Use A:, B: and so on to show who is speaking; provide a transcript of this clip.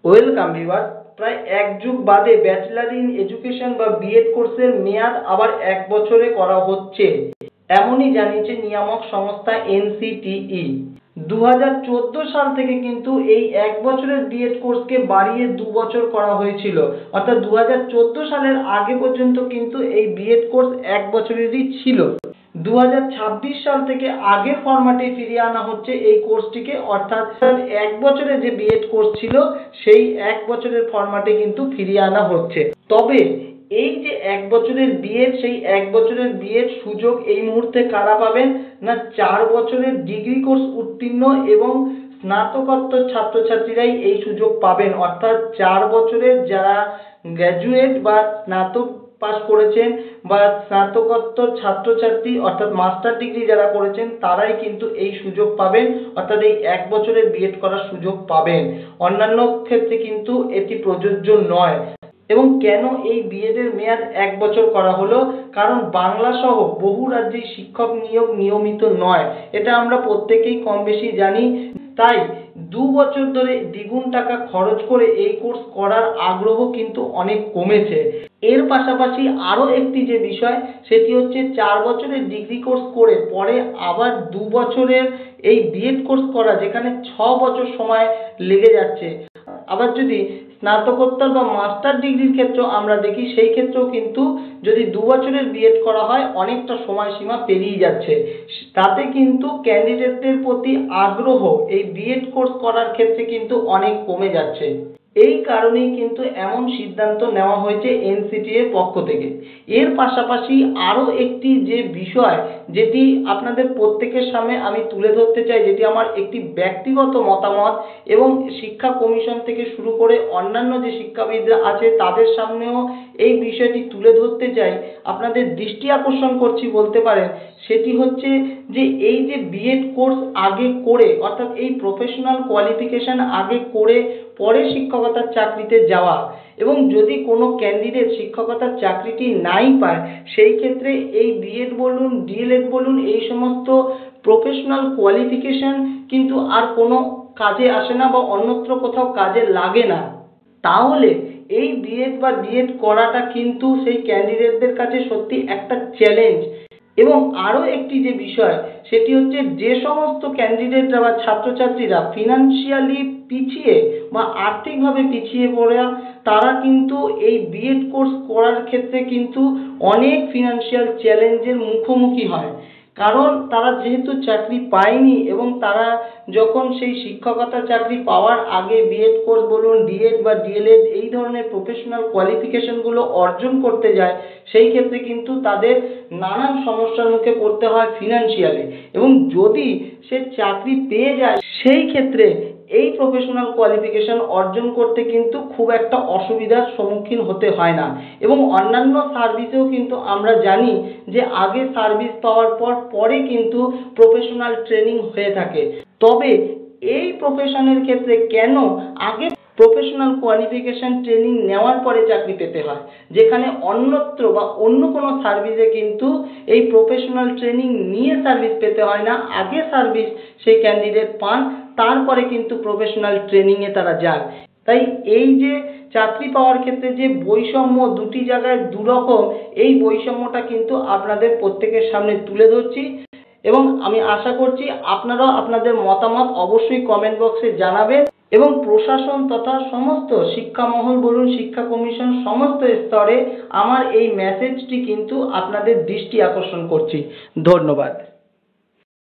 A: Welcome viewer. প্রায় এক যুগ বাদে ব্যাচেলার ইন এডুকেশন বা বিএড কোর্সের মেয়াদ আবার 1 বছরে করা হচ্ছে, এমনই জানিয়েছে নিয়ামক সংস্থা এনসিটিই। 2014 সাল থেকে কিন্তু এই 1 বছরের বিএড কোর্সকে বাড়িয়ে 2 বছর করা হয়েছিল, অর্থাৎ 2014 সালের আগে পর্যন্ত কিন্তু এই বিএড কোর্স 1 বছরেরই ছিল। 2026 সাল থেকে আগের ফরম্যাটে ফিরিয়ে আনা হচ্ছে এই কোর্সটিকে, অর্থাৎ 1 বছরের যে বিএড কোর্স ছিল সেই 1 বছরের ফরম্যাটে কিন্তু ফিরিয়ে আনা হচ্ছে। তবে এই যে 1 বছরের বিএড, সেই 1 বছরের বিএড সুযোগ এই মুহূর্তে কারা পাবেন না 4 বছরের ডিগ্রি কোর্স উত্তীর্ণ এবং স্নাতকোত্তর ছাত্রছাত্রীরাই এই সুযোগ পাবেন। অর্থাৎ 4 বছরের যারা গ্র্যাজুয়েট বা স্নাতক পাস করেছেন বা স্নাতকোত্তর ছাত্রছাত্রী অর্থাৎ মাস্টার ডিগ্রি যারা করেছেন তারাই কিন্তু এই সুযোগ পাবেন, অর্থাৎ এই 1 বছরের বিএড করার সুযোগ পাবেন। অন্যান্য ক্ষেত্রে কিন্তু এটি প্রযোজ্য নয়। এবং কেন এই বিএড এর মেয়াদ 1 বছর করা হলো? কারণ বাংলা সহ বহু রাজ্যে শিক্ষক নিয়োগ নিয়মিত নয়, এটা আমরা প্রত্যেকেই কম বেশি জানি। তাই 2 বছর ধরে দ্বিগুণ টাকা খরচ করে এই কোর্স করার আগ্রহ কিন্তু অনেক কমেছে। এর পাশাপাশি আরো একটি যে বিষয়, সেটি হচ্ছে 4 বছরের ডিগ্রি কোর্স করে পরে আবার 2 বছরের এই বিএড কোর্স করা, যেখানে 6 বছর সময় লেগে যাচ্ছে। আবার যদি স্নাতকোত্তর বা মাস্টার ডিগ্রির ক্ষেত্রেও আমরা দেখি, সেই ক্ষেত্রেও কিন্তু যদি 2 বছরের বিএড করা হয় অনেকটা সময়সীমা পেরিয়ে যাচ্ছে। তাতে কিন্তু ক্যান্ডিডেটদের প্রতি আগ্রহ এই বিএড কোর্স করার ক্ষেত্রে কিন্তু অনেক কমে যাচ্ছে। এই কারণেই কিন্তু এমন সিদ্ধান্ত নেওয়া হয়েছে এনসিটি এর পক্ষ থেকে। এর পাশাপাশি আরো একটি যে বিষয়, যেটি আপনাদের প্রত্যেকের সামনে আমি তুলে ধরতে চাই, যেটি আমার একটি ব্যক্তিগত মতামত এবং শিক্ষা কমিশন থেকে শুরু করে অন্যান্য যে শিক্ষাবিদরা আছে তাদের সামনেও এই বিষয়টি তুলে ধরতে চাই, আপনাদের দৃষ্টি আকর্ষণ করছি বলতে পারেন। সেটি হচ্ছে যে এই যে বিএড কোর্স আগে করে, অর্থাৎ এই প্রফেশনাল কোয়ালিফিকেশন আগে করে পরে শিক্ষকতার চাকরিতে যাওয়া, এবং যদি কোনো ক্যান্ডিডেট শিক্ষকতার চাকরিটি নাই পায়, সেই ক্ষেত্রে এই বিএড বলুন ডিএলএড বলুন এই সমস্ত প্রফেশনাল কোয়ালিফিকেশন কিন্তু আর কোনো কাজে আসে না বা অন্যত্র কোথাও কাজে লাগে না। তাহলে এই বিএড বা ডিএড করাটা কিন্তু সেই ক্যান্ডিডেটদের কাছে সত্যি একটা চ্যালেঞ্জ। এবং আরো একটি যে বিষয়, সেটি হচ্ছে যে সমস্ত ক্যান্ডিডেটরা বা ছাত্রছাত্রীরা ফিনান্সিয়ালি পিছিয়ে বা আর্থিকভাবে পিছিয়ে পড়া, তারা কিন্তু এই বিএড কোর্স করার ক্ষেত্রে কিন্তু অনেক ফিনান্সিয়াল চ্যালেঞ্জের মুখোমুখি হয়। কারণ তারা যেহেতু চাকরি পায়নি এবং তারা যখন সেই শিক্ষকতা চাকরি পাওয়ার আগে বিএড কোর্স বলুন ডিএড বা ডিএলএড এই ধরনের প্রফেশনাল কোয়ালিফিকেশনগুলো অর্জন করতে যায়, সেই ক্ষেত্রে কিন্তু তাদের নানান সমস্যার মুখে পড়তে হয় ফিনান্সিয়ালি। এবং যদি সে চাকরি পেয়ে যায়, সেই ক্ষেত্রে এই প্রফেশনাল কোয়ালিফিকেশন অর্জন করতে কিন্তু খুব একটা অসুবিধার সম্মুখীন হতে হয় না। এবং অন্যান্য সার্ভিসেও কিন্তু আমরা জানি যে আগে সার্ভিস পাওয়ার পর পরে কিন্তু প্রফেশনাল ট্রেনিং হয়ে থাকে। তবে এই প্রফেশনের ক্ষেত্রে কেন আগে প্রফেশনাল কোয়ালিফিকেশন ট্রেনিং নেওয়ার পরে চাকরি পেতে হয়, যেখানে অন্যত্র বা অন্য কোনো সার্ভিসে কিন্তু এই প্রফেশনাল ট্রেনিং নিয়ে সার্ভিস পেতে হয় না, আগে সার্ভিস সেই ক্যান্ডিডেট পান, তারপরে কিন্তু প্রফেশনাল ট্রেনিংয়ে তারা যান। তাই এই যে চাকরি পাওয়ার ক্ষেত্রে যে বৈষম্য, দুটি জায়গায় দুরকম, এই বৈষম্যটা কিন্তু আপনাদের প্রত্যেকের সামনে তুলে ধরছি। এবং আমি আশা করছি আপনারাও আপনাদের মতামত অবশ্যই কমেন্ট বক্সে জানাবেন। এবং প্রশাসন তথা সমস্ত শিক্ষা মহল বলুন, শিক্ষা কমিশন, সমস্ত স্তরে আমার এই মেসেজটি কিন্তু আপনাদের দৃষ্টি আকর্ষণ করছি। ধন্যবাদ।